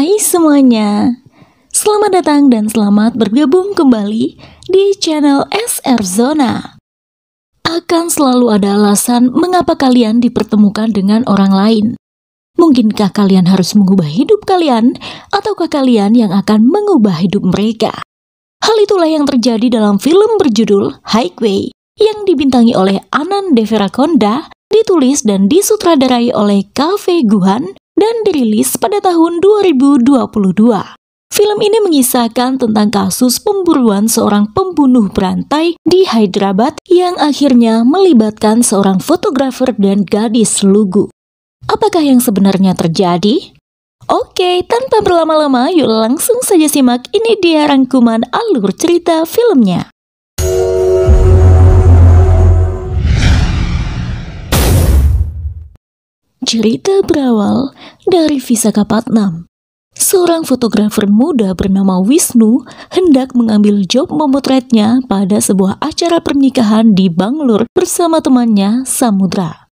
Hai semuanya, selamat datang dan selamat bergabung kembali di channel SR Zona. Akan selalu ada alasan mengapa kalian dipertemukan dengan orang lain. Mungkinkah kalian harus mengubah hidup kalian, ataukah kalian yang akan mengubah hidup mereka? Hal itulah yang terjadi dalam film berjudul Highway yang dibintangi oleh Anand Devarakonda, ditulis dan disutradarai oleh Kaveh Guhan, dan dirilis pada tahun 2022. Film ini mengisahkan tentang kasus pemburuan seorang pembunuh berantai di Hyderabad yang akhirnya melibatkan seorang fotografer dan gadis lugu. Apakah yang sebenarnya terjadi? Oke, tanpa berlama-lama, yuk langsung saja simak. Ini dia rangkuman alur cerita filmnya. Cerita berawal dari Visakhapatnam. Seorang fotografer muda bernama Wisnu hendak mengambil job memotretnya pada sebuah acara pernikahan di Bangalore bersama temannya Samudra.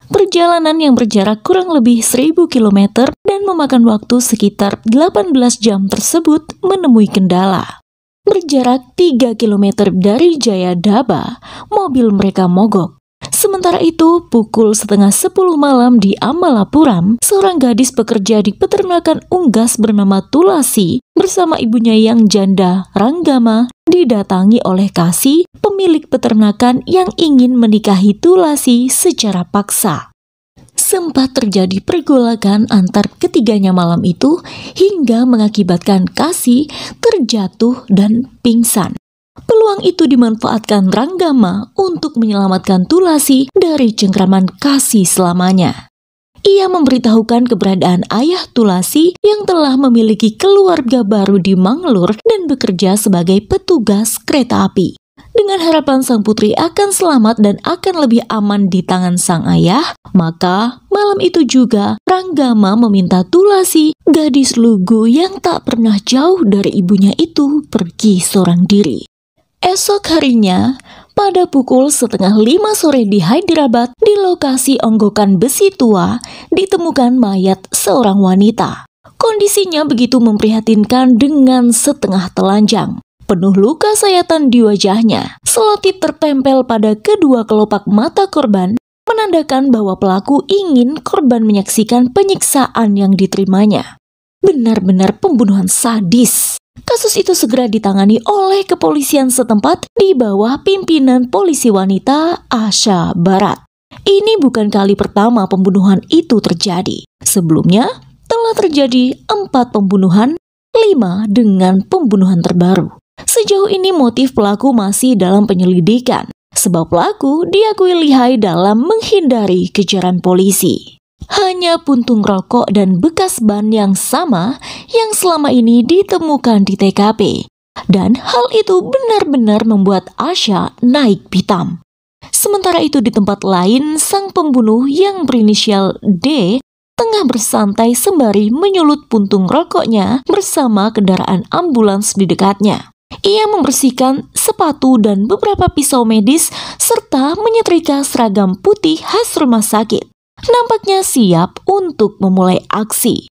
Perjalanan yang berjarak kurang lebih 1000 km dan memakan waktu sekitar 18 jam tersebut menemui kendala. Berjarak 3 km dari Jayadaba, mobil mereka mogok. Sementara itu, pukul 9:30 malam di Amalapuram, seorang gadis bekerja di peternakan unggas bernama Tulasi bersama ibunya yang janda, Ranggama, didatangi oleh Kasi, pemilik peternakan yang ingin menikahi Tulasi secara paksa. Sempat terjadi pergolakan antar ketiganya malam itu hingga mengakibatkan Kasi terjatuh dan pingsan. Peluang itu dimanfaatkan Ranggama untuk menyelamatkan Tulasi dari cengkraman Kasi selamanya. Ia memberitahukan keberadaan ayah Tulasi yang telah memiliki keluarga baru di Mangalore dan bekerja sebagai petugas kereta api. Dengan harapan sang putri akan selamat dan akan lebih aman di tangan sang ayah, maka malam itu juga Ranggama meminta Tulasi, gadis lugu yang tak pernah jauh dari ibunya itu, pergi seorang diri. Esok harinya, pada pukul 4:30 sore di Hyderabad, di lokasi onggokan besi tua, ditemukan mayat seorang wanita. Kondisinya begitu memprihatinkan dengan setengah telanjang. Penuh luka sayatan di wajahnya, selotip tertempel pada kedua kelopak mata korban, menandakan bahwa pelaku ingin korban menyaksikan penyiksaan yang diterimanya. Benar-benar pembunuhan sadis. Kasus itu segera ditangani oleh kepolisian setempat di bawah pimpinan polisi wanita Asha Bharat. Ini bukan kali pertama pembunuhan itu terjadi. Sebelumnya, telah terjadi 4 pembunuhan, 5 dengan pembunuhan terbaru. Sejauh ini motif pelaku masih dalam penyelidikan, sebab pelaku diakui lihai dalam menghindari kejaran polisi. Hanya puntung rokok dan bekas ban yang sama yang selama ini ditemukan di TKP. Dan hal itu benar-benar membuat Asha naik pitam. Sementara itu di tempat lain, sang pembunuh yang berinisial D tengah bersantai sembari menyulut puntung rokoknya bersama kendaraan ambulans di dekatnya. Ia membersihkan sepatu dan beberapa pisau medis serta menyetrika seragam putih khas rumah sakit. Nampaknya siap untuk memulai aksi.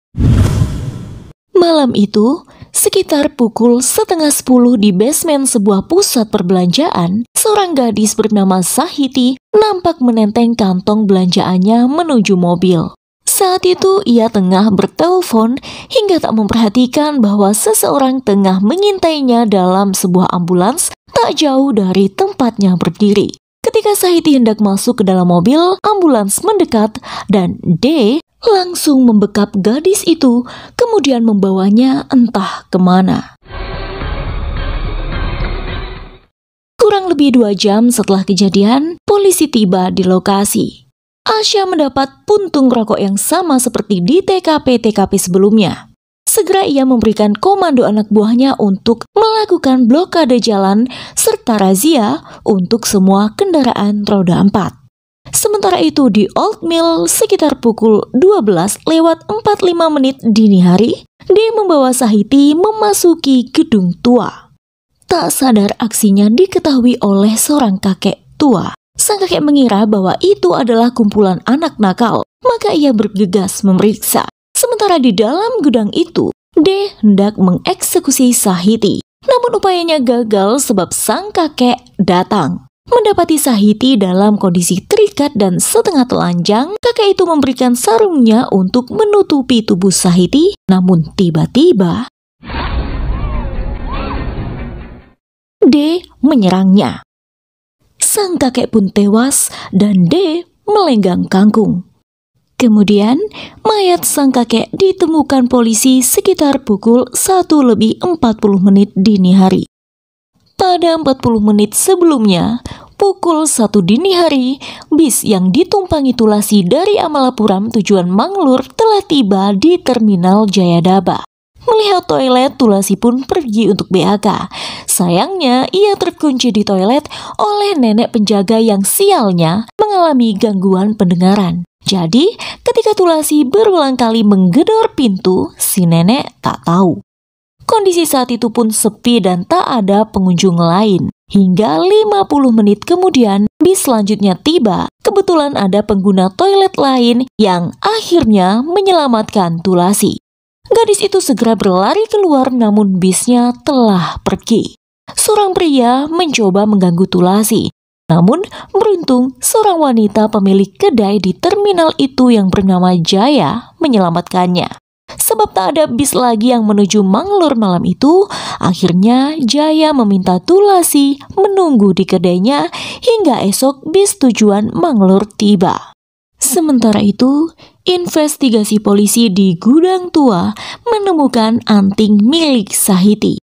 Malam itu, sekitar pukul 9:30 di basement sebuah pusat perbelanjaan, seorang gadis bernama Sahiti nampak menenteng kantong belanjaannya menuju mobil. Saat itu ia tengah bertelepon hingga tak memperhatikan bahwa seseorang tengah mengintainya dalam sebuah ambulans tak jauh dari tempatnya berdiri. Ketika Sahiti hendak masuk ke dalam mobil, ambulans mendekat dan D langsung membekap gadis itu, kemudian membawanya entah kemana. Kurang lebih 2 jam setelah kejadian, polisi tiba di lokasi. Asha mendapat puntung rokok yang sama seperti di TKP sebelumnya. Segera ia memberikan komando anak buahnya untuk melakukan blokade jalan serta razia untuk semua kendaraan roda 4. Sementara itu di Old Mill sekitar pukul 12:45 dini hari, dia membawa Sahiti memasuki gedung tua. Tak sadar aksinya diketahui oleh seorang kakek tua. Sang kakek mengira bahwa itu adalah kumpulan anak nakal, maka ia bergegas memeriksa. Sementara di dalam gudang itu, D hendak mengeksekusi Sahiti. Namun upayanya gagal sebab sang kakek datang. Mendapati Sahiti dalam kondisi terikat dan setengah telanjang, kakek itu memberikan sarungnya untuk menutupi tubuh Sahiti. Namun tiba-tiba D menyerangnya. Sang kakek pun tewas dan D melenggang kangkung. Kemudian, mayat sang kakek ditemukan polisi sekitar pukul 1:40 dini hari. Pada 40 menit sebelumnya, pukul 1 dini hari, bis yang ditumpangi Tulasi dari Amalapuram tujuan Manglur telah tiba di Terminal Jayadaba. Melihat toilet, Tulasi pun pergi untuk BAK. Sayangnya, ia terkunci di toilet oleh nenek penjaga yang sialnya mengalami gangguan pendengaran. Jadi, ketika Tulasi berulang kali menggedor pintu, si nenek tak tahu. Kondisi saat itu pun sepi dan tak ada pengunjung lain. Hingga 50 menit kemudian, bis selanjutnya tiba. Kebetulan ada pengguna toilet lain yang akhirnya menyelamatkan Tulasi. Gadis itu segera berlari keluar namun bisnya telah pergi. Seorang pria mencoba mengganggu Tulasi. Namun beruntung seorang wanita pemilik kedai di terminal itu yang bernama Jaya menyelamatkannya. Sebab tak ada bis lagi yang menuju Manglur malam itu, akhirnya Jaya meminta Tulasi menunggu di kedainya hingga esok bis tujuan Manglur tiba. Sementara itu, investigasi polisi di gudang tua menemukan anting milik Sahiti.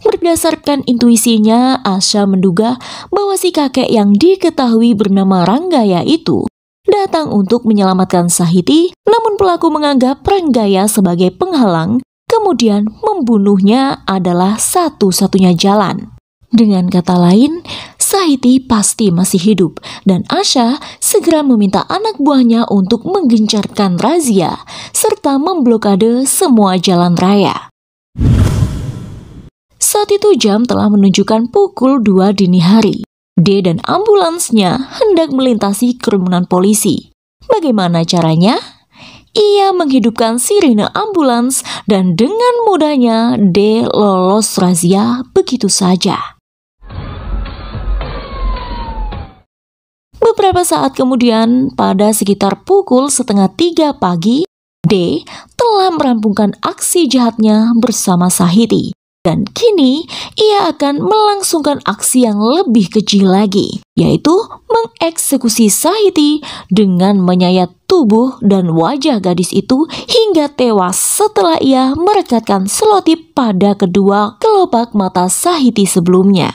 Berdasarkan intuisinya, Asha menduga bahwa si kakek yang diketahui bernama Ranggaya itu datang untuk menyelamatkan Sahiti, namun pelaku menganggap Ranggaya sebagai penghalang, kemudian membunuhnya adalah satu-satunya jalan. Dengan kata lain, Sahiti pasti masih hidup dan Asha segera meminta anak buahnya untuk menggencarkan razia serta memblokade semua jalan raya. Saat itu jam telah menunjukkan pukul 2 dini hari. D dan ambulansnya hendak melintasi kerumunan polisi. Bagaimana caranya? Ia menghidupkan sirine ambulans dan dengan mudahnya D lolos razia begitu saja. Beberapa saat kemudian, pada sekitar pukul 2:30 pagi, D telah merampungkan aksi jahatnya bersama Sahiti. Dan kini, ia akan melangsungkan aksi yang lebih keji lagi, yaitu mengeksekusi Sahiti dengan menyayat tubuh dan wajah gadis itu hingga tewas setelah ia merekatkan selotip pada kedua kelopak mata Sahiti sebelumnya.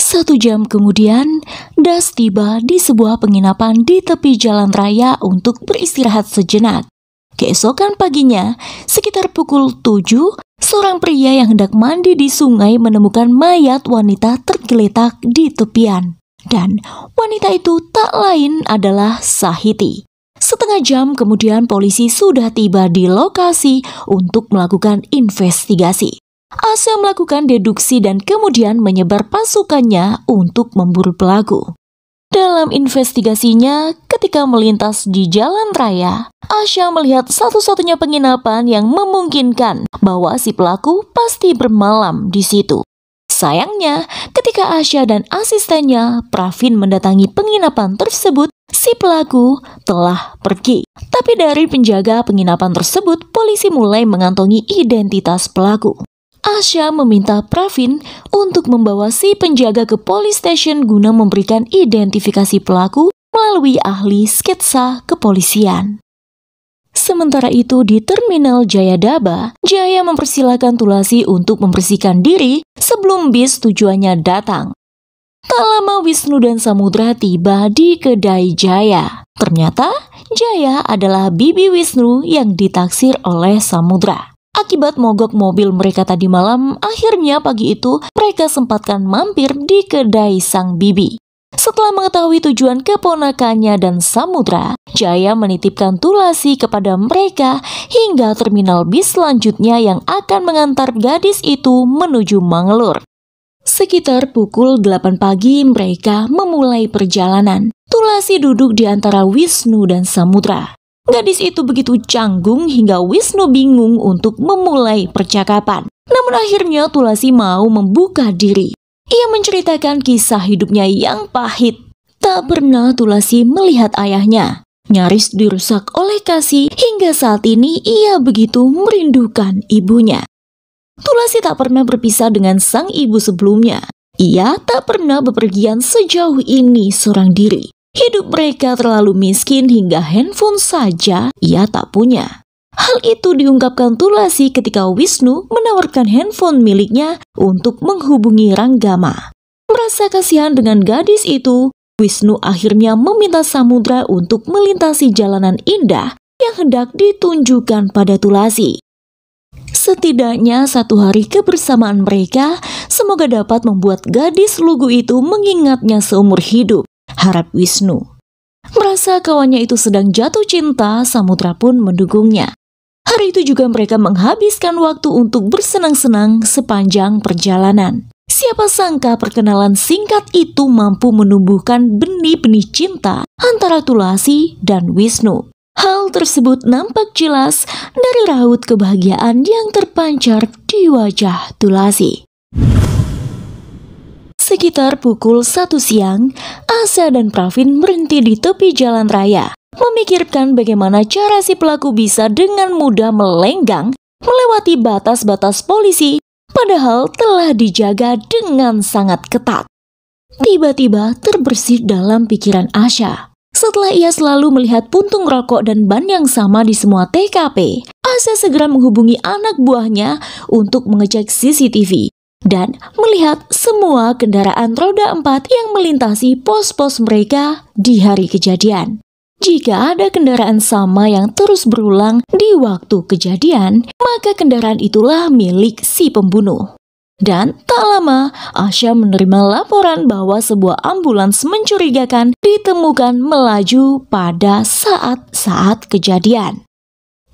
1 jam kemudian, Das tiba di sebuah penginapan di tepi jalan raya untuk beristirahat sejenak. Keesokan paginya, sekitar pukul 7, seorang pria yang hendak mandi di sungai menemukan mayat wanita tergeletak di tepian. Dan wanita itu tak lain adalah Sahiti. Setengah jam kemudian polisi sudah tiba di lokasi untuk melakukan investigasi. Asha melakukan deduksi dan kemudian menyebar pasukannya untuk memburu pelaku. Dalam investigasinya, ketika melintas di jalan raya, Asha melihat satu-satunya penginapan yang memungkinkan bahwa si pelaku pasti bermalam di situ. Sayangnya, ketika Asha dan asistennya Pravin mendatangi penginapan tersebut, si pelaku telah pergi. Tapi dari penjaga penginapan tersebut, polisi mulai mengantongi identitas pelaku. Asha meminta Pravin untuk membawa si penjaga ke police station guna memberikan identifikasi pelaku melalui ahli sketsa kepolisian. Sementara itu di Terminal Jayadaba, Jaya mempersilahkan Tulasi untuk membersihkan diri sebelum bis tujuannya datang. Tak lama Wisnu dan Samudra tiba di kedai Jaya. Ternyata Jaya adalah bibi Wisnu yang ditaksir oleh Samudra. Akibat mogok mobil mereka tadi malam, akhirnya pagi itu mereka sempatkan mampir di kedai sang bibi. Setelah mengetahui tujuan keponakannya dan Samudra, Jaya menitipkan Tulasi kepada mereka hingga terminal bis selanjutnya yang akan mengantar gadis itu menuju Mangalore. Sekitar pukul 8 pagi mereka memulai perjalanan. Tulasi duduk di antara Wisnu dan Samudra. Gadis itu begitu canggung hingga Wisnu bingung untuk memulai percakapan. Namun akhirnya Tulasi mau membuka diri. Ia menceritakan kisah hidupnya yang pahit. Tak pernah Tulasi melihat ayahnya. Nyaris dirusak oleh kasih hingga saat ini ia begitu merindukan ibunya. Tulasi tak pernah berpisah dengan sang ibu sebelumnya. Ia tak pernah bepergian sejauh ini seorang diri. Hidup mereka terlalu miskin hingga handphone saja ia tak punya. Hal itu diungkapkan Tulasi ketika Wisnu menawarkan handphone miliknya untuk menghubungi Ranggama. Merasa kasihan dengan gadis itu, Wisnu akhirnya meminta Samudra untuk melintasi jalanan indah yang hendak ditunjukkan pada Tulasi. Setidaknya 1 hari kebersamaan mereka semoga dapat membuat gadis lugu itu mengingatnya seumur hidup, harap Wisnu. Merasa kawannya itu sedang jatuh cinta, Samudra pun mendukungnya. Hari itu juga mereka menghabiskan waktu untuk bersenang-senang sepanjang perjalanan. Siapa sangka perkenalan singkat itu mampu menumbuhkan benih-benih cinta antara Tulasi dan Wisnu. Hal tersebut nampak jelas dari raut kebahagiaan yang terpancar di wajah Tulasi. Sekitar pukul 1 siang, Asha dan Pravin berhenti di tepi jalan raya, memikirkan bagaimana cara si pelaku bisa dengan mudah melenggang melewati batas-batas polisi, padahal telah dijaga dengan sangat ketat. Tiba-tiba terbersit dalam pikiran Asha. Setelah ia selalu melihat puntung rokok dan ban yang sama di semua TKP, Asha segera menghubungi anak buahnya untuk mengecek CCTV dan melihat semua kendaraan roda 4 yang melintasi pos-pos mereka di hari kejadian. Jika ada kendaraan sama yang terus berulang di waktu kejadian, maka kendaraan itulah milik si pembunuh. Dan tak lama, Asha menerima laporan bahwa sebuah ambulans mencurigakan ditemukan melaju pada saat-saat kejadian.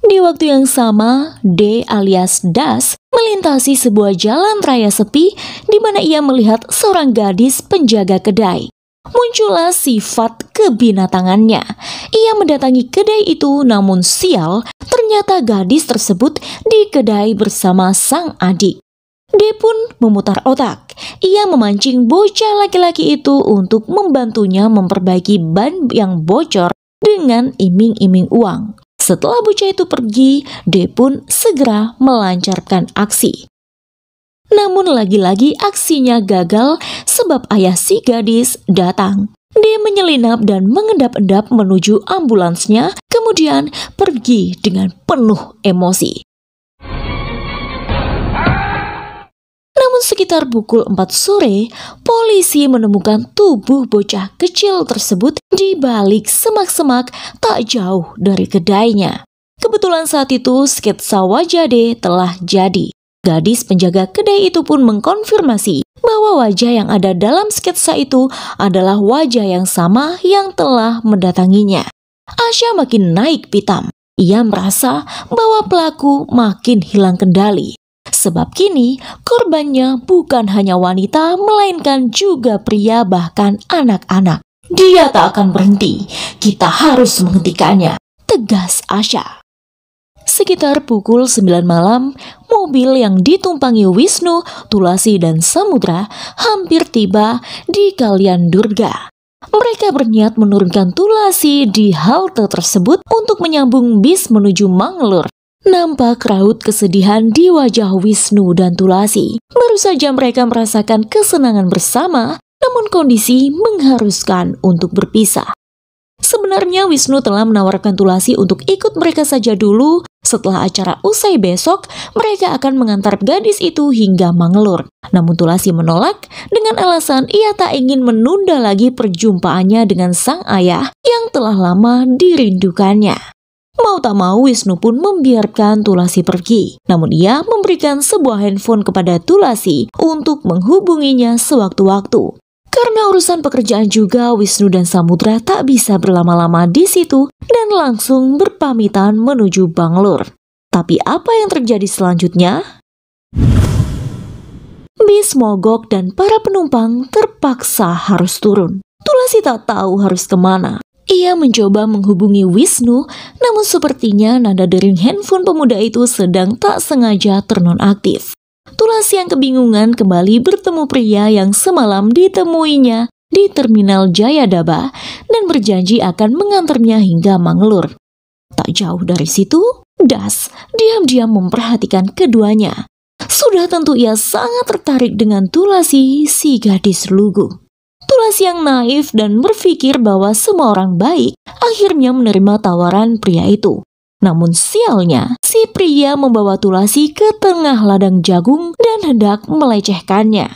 Di waktu yang sama, D alias Das melintasi sebuah jalan raya sepi di mana ia melihat seorang gadis penjaga kedai. Muncullah sifat kebinatangannya. Ia mendatangi kedai itu, namun sial, ternyata gadis tersebut di kedai bersama sang adik. D pun memutar otak. Ia memancing bocah laki-laki itu untuk membantunya memperbaiki ban yang bocor dengan iming-iming uang. Setelah bocah itu pergi, D pun segera melancarkan aksi. Namun lagi-lagi aksinya gagal sebab ayah si gadis datang. Dia menyelinap dan mengendap-endap menuju ambulansnya, kemudian pergi dengan penuh emosi. Namun sekitar pukul 4 sore, polisi menemukan tubuh bocah kecil tersebut di balik semak-semak tak jauh dari kedainya. Kebetulan saat itu sketsa wajah D telah jadi. Gadis penjaga kedai itu pun mengkonfirmasi bahwa wajah yang ada dalam sketsa itu adalah wajah yang sama yang telah mendatanginya. Asha makin naik pitam. Ia merasa bahwa pelaku makin hilang kendali. Sebab kini korbannya bukan hanya wanita melainkan juga pria bahkan anak-anak. Dia tak akan berhenti. Kita harus menghentikannya, tegas Asha. Sekitar pukul 9 malam, mobil yang ditumpangi Wisnu, Tulasi dan Samudra hampir tiba di Kalyan Durga. Mereka berniat menurunkan Tulasi di halte tersebut untuk menyambung bis menuju Mangalore. Nampak raut kesedihan di wajah Wisnu dan Tulasi. Baru saja mereka merasakan kesenangan bersama, namun kondisi mengharuskan untuk berpisah. Sebenarnya Wisnu telah menawarkan Tulasi untuk ikut mereka saja dulu. Setelah acara usai besok, mereka akan mengantar gadis itu hingga Mangalore. Namun Tulasi menolak dengan alasan ia tak ingin menunda lagi perjumpaannya dengan sang ayah yang telah lama dirindukannya. Mau tak mau Wisnu pun membiarkan Tulasi pergi. Namun ia memberikan sebuah handphone kepada Tulasi untuk menghubunginya sewaktu-waktu. Karena urusan pekerjaan juga, Wisnu dan Samudra tak bisa berlama-lama di situ dan langsung berpamitan menuju Bangalore. Tapi apa yang terjadi selanjutnya? Bis mogok dan para penumpang terpaksa harus turun. Tulasi tak tahu harus kemana. Ia mencoba menghubungi Wisnu, namun sepertinya nada dering handphone pemuda itu sedang tak sengaja ternonaktif. Tulasi yang kebingungan kembali bertemu pria yang semalam ditemuinya di Terminal Jayadaba dan berjanji akan mengantarnya hingga Mangalore. Tak jauh dari situ, Das diam-diam memperhatikan keduanya. Sudah tentu ia sangat tertarik dengan Tulasi, si gadis lugu. Tulasi yang naif dan berpikir bahwa semua orang baik akhirnya menerima tawaran pria itu. Namun sialnya, si pria membawa Tulasi ke tengah ladang jagung dan hendak melecehkannya.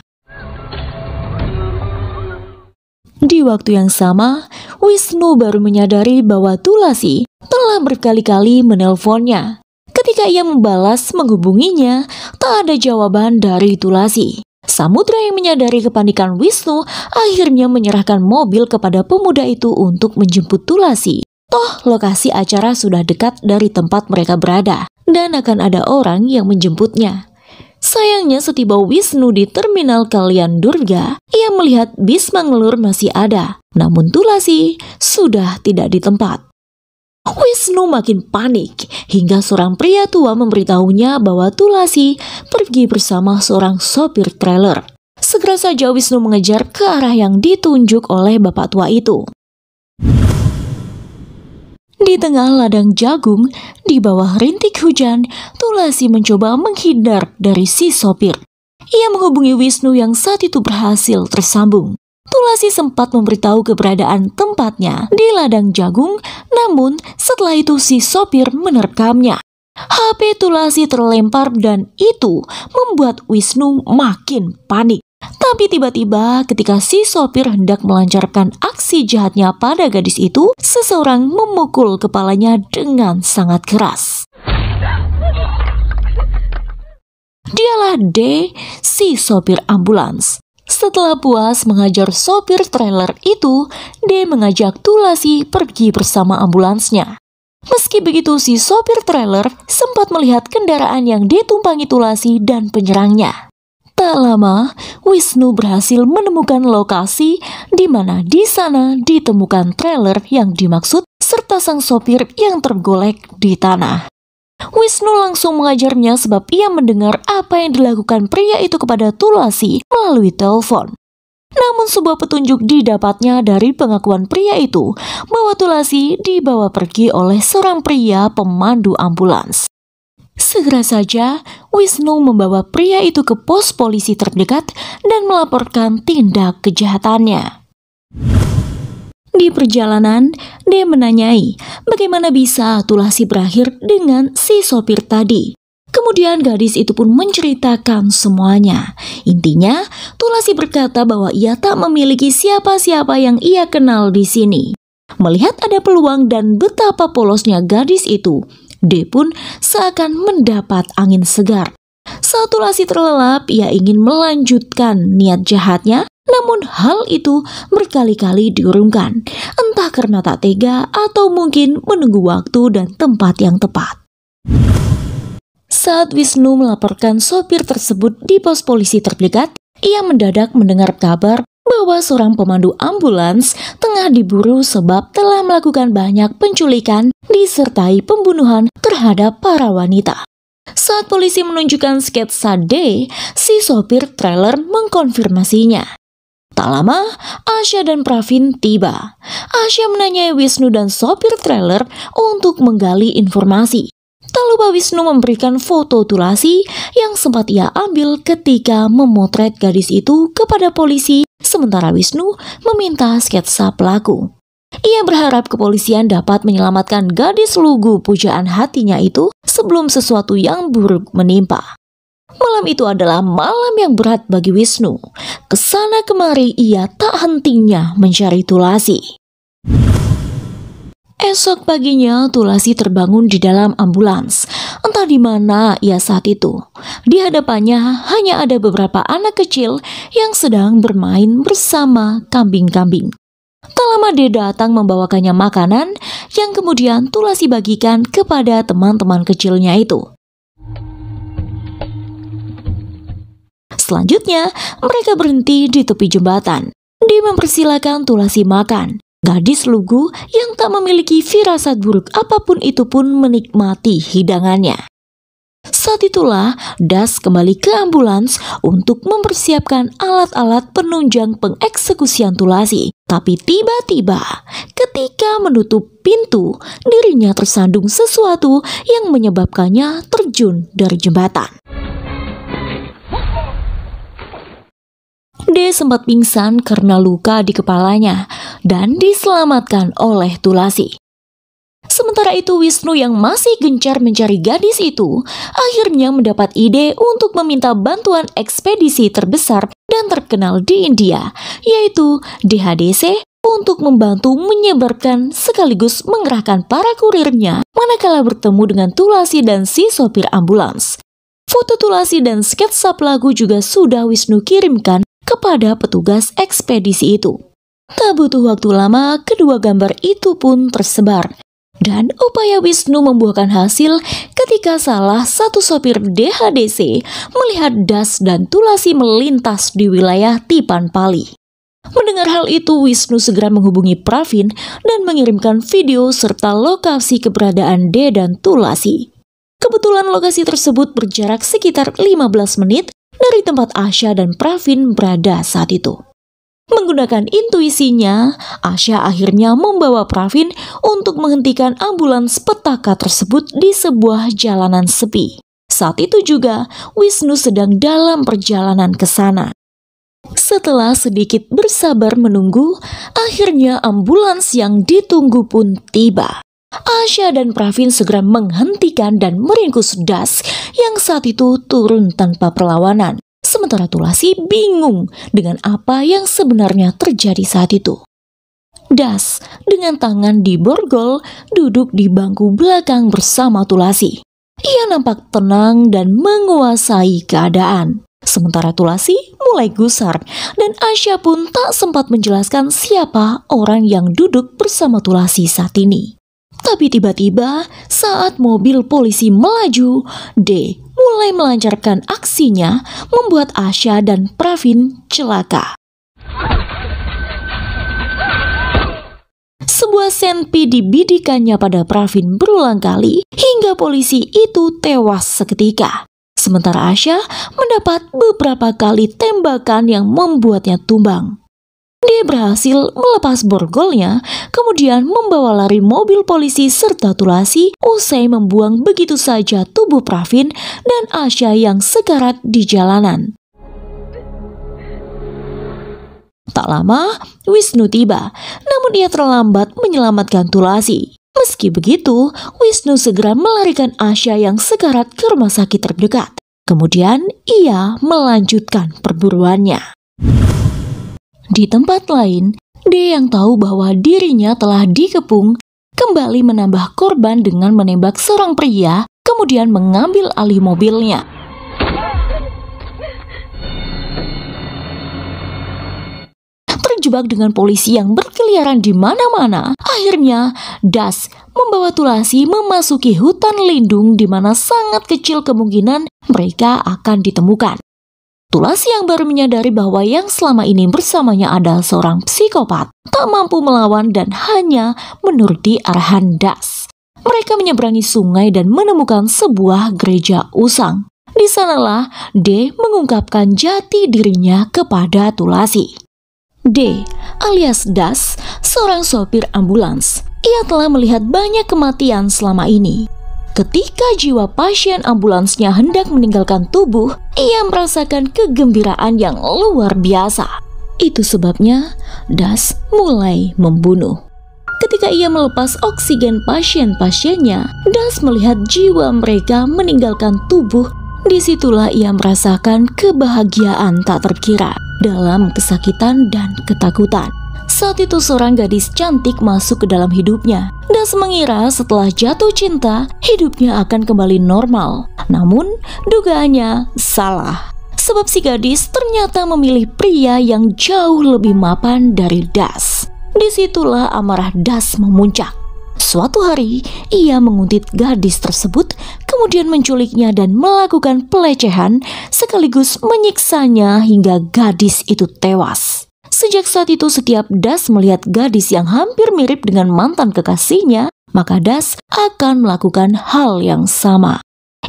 Di waktu yang sama, Wisnu baru menyadari bahwa Tulasi telah berkali-kali menelponnya. Ketika ia membalas menghubunginya, tak ada jawaban dari Tulasi. Samudra yang menyadari kepanikan Wisnu akhirnya menyerahkan mobil kepada pemuda itu untuk menjemput Tulasi. Toh lokasi acara sudah dekat dari tempat mereka berada dan akan ada orang yang menjemputnya. Sayangnya setiba Wisnu di Terminal Kalyan Durga, ia melihat bis Mangalore masih ada, namun Tulasi sudah tidak di tempat. Wisnu makin panik hingga seorang pria tua memberitahunya bahwa Tulasi pergi bersama seorang sopir trailer. Segera saja Wisnu mengejar ke arah yang ditunjuk oleh bapak tua itu. Di tengah ladang jagung, di bawah rintik hujan, Tulasi mencoba menghindar dari si sopir. Ia menghubungi Wisnu yang saat itu berhasil tersambung. Tulasi sempat memberitahu keberadaan tempatnya di ladang jagung, namun setelah itu si sopir menerkamnya. HP Tulasi terlempar dan itu membuat Wisnu makin panik. Tapi tiba-tiba ketika si sopir hendak melancarkan aksi jahatnya pada gadis itu, seseorang memukul kepalanya dengan sangat keras. Dialah D, si sopir ambulans. Setelah puas menghajar sopir trailer itu, D mengajak Tulasi pergi bersama ambulansnya. Meski begitu, si sopir trailer sempat melihat kendaraan yang ditumpangi Tulasi dan penyerangnya. Tak lama, Wisnu berhasil menemukan lokasi di mana di sana ditemukan trailer yang dimaksud serta sang sopir yang tergolek di tanah. Wisnu langsung mengajarnya sebab ia mendengar apa yang dilakukan pria itu kepada Tulasi melalui telepon. Namun sebuah petunjuk didapatnya dari pengakuan pria itu bahwa Tulasi dibawa pergi oleh seorang pria pemandu ambulans. Segera saja Wisnu membawa pria itu ke pos polisi terdekat dan melaporkan tindak kejahatannya. Di perjalanan, dia menanyai bagaimana bisa Tulasi berakhir dengan si sopir tadi. Kemudian gadis itu pun menceritakan semuanya. Intinya, Tulasi berkata bahwa ia tak memiliki siapa-siapa yang ia kenal di sini. Melihat ada peluang dan betapa polosnya gadis itu, D pun seakan mendapat angin segar. Saat Tulasi terlelap, ia ingin melanjutkan niat jahatnya. Namun hal itu berkali-kali diurungkan, entah karena tak tega atau mungkin menunggu waktu dan tempat yang tepat. Saat Wisnu melaporkan sopir tersebut di pos polisi terdekat, ia mendadak mendengar kabar bahwa seorang pemandu ambulans tengah diburu sebab telah melakukan banyak penculikan disertai pembunuhan terhadap para wanita. Saat polisi menunjukkan sketsa D, si sopir trailer mengkonfirmasinya. Tak lama, Asya dan Pravin tiba. Asya menanyai Wisnu dan sopir trailer untuk menggali informasi. Tak lupa Wisnu memberikan foto Tulasi yang sempat ia ambil ketika memotret gadis itu kepada polisi, sementara Wisnu meminta sketsa pelaku. Ia berharap kepolisian dapat menyelamatkan gadis lugu pujaan hatinya itu sebelum sesuatu yang buruk menimpa. Malam itu adalah malam yang berat bagi Wisnu. Kesana kemari ia tak hentinya mencari Tulasi. Esok paginya Tulasi terbangun di dalam ambulans. Entah Entah di mana ia saat itu. Di hadapannya hanya ada beberapa anak kecil yang sedang bermain bersama kambing-kambing. Tak lama dia datang membawakannya makanan yang kemudian Tulasi bagikan kepada teman-teman kecilnya itu. Selanjutnya, mereka berhenti di tepi jembatan. Dia mempersilakan Tulasi makan. Gadis lugu yang tak memiliki firasat buruk apapun itu pun menikmati hidangannya. Saat itulah Das kembali ke ambulans untuk mempersiapkan alat-alat penunjang pengeksekusian Tulasi. Tapi tiba-tiba ketika menutup pintu, dirinya tersandung sesuatu yang menyebabkannya terjun dari jembatan. D sempat pingsan karena luka di kepalanya dan diselamatkan oleh Tulasi. Sementara itu Wisnu yang masih gencar mencari gadis itu akhirnya mendapat ide untuk meminta bantuan ekspedisi terbesar dan terkenal di India, yaitu DHDC, untuk membantu menyebarkan sekaligus mengerahkan para kurirnya manakala bertemu dengan Tulasi dan si sopir ambulans. Foto Tulasi dan sketsa pelaku juga sudah Wisnu kirimkan kepada petugas ekspedisi itu. Tak butuh waktu lama, kedua gambar itu pun tersebar. Dan upaya Wisnu membuahkan hasil ketika salah satu sopir DHDC melihat Das dan Tulasi melintas di wilayah Tipanpali. Mendengar hal itu, Wisnu segera menghubungi Pravin dan mengirimkan video serta lokasi keberadaan D dan Tulasi. Kebetulan lokasi tersebut berjarak sekitar 15 menit dari tempat Asya dan Pravin berada saat itu. Menggunakan intuisinya, Asya akhirnya membawa Pravin untuk menghentikan ambulans petaka tersebut di sebuah jalanan sepi. Saat itu juga, Wisnu sedang dalam perjalanan ke sana. Setelah sedikit bersabar menunggu, akhirnya ambulans yang ditunggu pun tiba. Asya dan Pravin segera menghentikan dan meringkus Das yang saat itu turun tanpa perlawanan. Sementara Tulasi bingung dengan apa yang sebenarnya terjadi saat itu. Das dengan tangan di borgol duduk di bangku belakang bersama Tulasi. Ia nampak tenang dan menguasai keadaan. Sementara Tulasi mulai gusar dan Asya pun tak sempat menjelaskan siapa orang yang duduk bersama Tulasi saat ini. Tapi tiba-tiba saat mobil polisi melaju, D mulai melancarkan aksinya membuat Asya dan Pravin celaka. Sebuah senpi dibidikannya pada Pravin berulang kali hingga polisi itu tewas seketika. Sementara Asya mendapat beberapa kali tembakan yang membuatnya tumbang. Dia berhasil melepas borgolnya, kemudian membawa lari mobil polisi serta Tulasi usai membuang begitu saja tubuh Pravin dan Asya yang sekarat di jalanan. Tak lama, Wisnu tiba, namun ia terlambat menyelamatkan Tulasi. Meski begitu, Wisnu segera melarikan Asya yang sekarat ke rumah sakit terdekat. Kemudian ia melanjutkan perburuannya. Di tempat lain, D yang tahu bahwa dirinya telah dikepung kembali menambah korban dengan menembak seorang pria, kemudian mengambil alih mobilnya. Terjebak dengan polisi yang berkeliaran di mana-mana, akhirnya Das membawa Tulasi memasuki hutan lindung di mana sangat kecil kemungkinan mereka akan ditemukan. Tulasi yang baru menyadari bahwa yang selama ini bersamanya adalah seorang psikopat, tak mampu melawan dan hanya menuruti arahan Das. Mereka menyeberangi sungai dan menemukan sebuah gereja usang. Di sanalah D mengungkapkan jati dirinya kepada Tulasi. D alias Das, seorang sopir ambulans. Ia telah melihat banyak kematian selama ini. Ketika jiwa pasien ambulansnya hendak meninggalkan tubuh, ia merasakan kegembiraan yang luar biasa. Itu sebabnya Das mulai membunuh. Ketika ia melepas oksigen pasien-pasiennya, Das melihat jiwa mereka meninggalkan tubuh. Disitulah ia merasakan kebahagiaan tak terkira dalam kesakitan dan ketakutan. Saat itu seorang gadis cantik masuk ke dalam hidupnya. Das mengira setelah jatuh cinta, hidupnya akan kembali normal. Namun, dugaannya salah. Sebab si gadis ternyata memilih pria yang jauh lebih mapan dari Das. Disitulah amarah Das memuncak. Suatu hari, ia menguntit gadis tersebut, kemudian menculiknya dan melakukan pelecehan, sekaligus menyiksanya hingga gadis itu tewas. Sejak saat itu setiap Das melihat gadis yang hampir mirip dengan mantan kekasihnya, maka Das akan melakukan hal yang sama.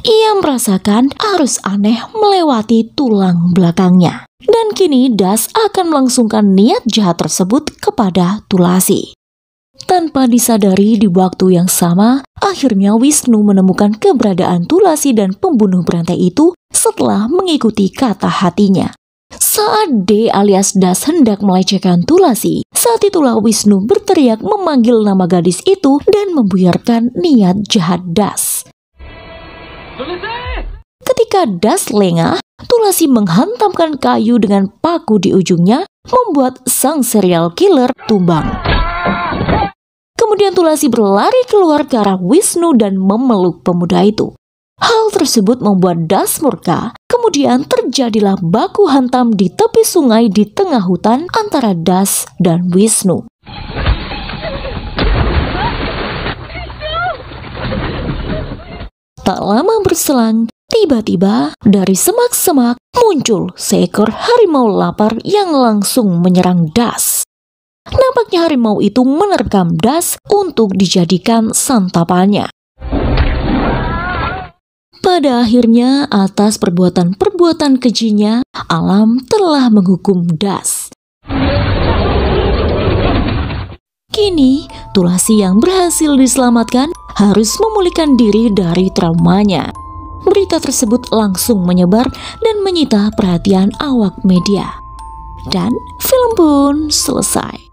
Ia merasakan arus aneh melewati tulang belakangnya. Dan kini Das akan melangsungkan niat jahat tersebut kepada Tulasi. Tanpa disadari di waktu yang sama, akhirnya Wisnu menemukan keberadaan Tulasi dan pembunuh berantai itu setelah mengikuti kata hatinya. Saat D alias Das hendak melecehkan Tulasi, saat itulah Wisnu berteriak memanggil nama gadis itu dan membuyarkan niat jahat Das. Ketika Das lengah, Tulasi menghantamkan kayu dengan paku di ujungnya, membuat sang serial killer tumbang. Kemudian Tulasi berlari keluar ke arah Wisnu dan memeluk pemuda itu. Hal tersebut membuat Das murka. Kemudian terjadilah baku hantam di tepi sungai di tengah hutan antara Das dan Wisnu. Tak lama berselang, tiba-tiba dari semak-semak muncul seekor harimau lapar yang langsung menyerang Das. Nampaknya harimau itu menerkam Das untuk dijadikan santapannya. Pada akhirnya, atas perbuatan-perbuatan kejinya, alam telah menghukum Das. Kini, Tulasi yang berhasil diselamatkan harus memulihkan diri dari traumanya. Berita tersebut langsung menyebar dan menyita perhatian awak media. Dan film pun selesai.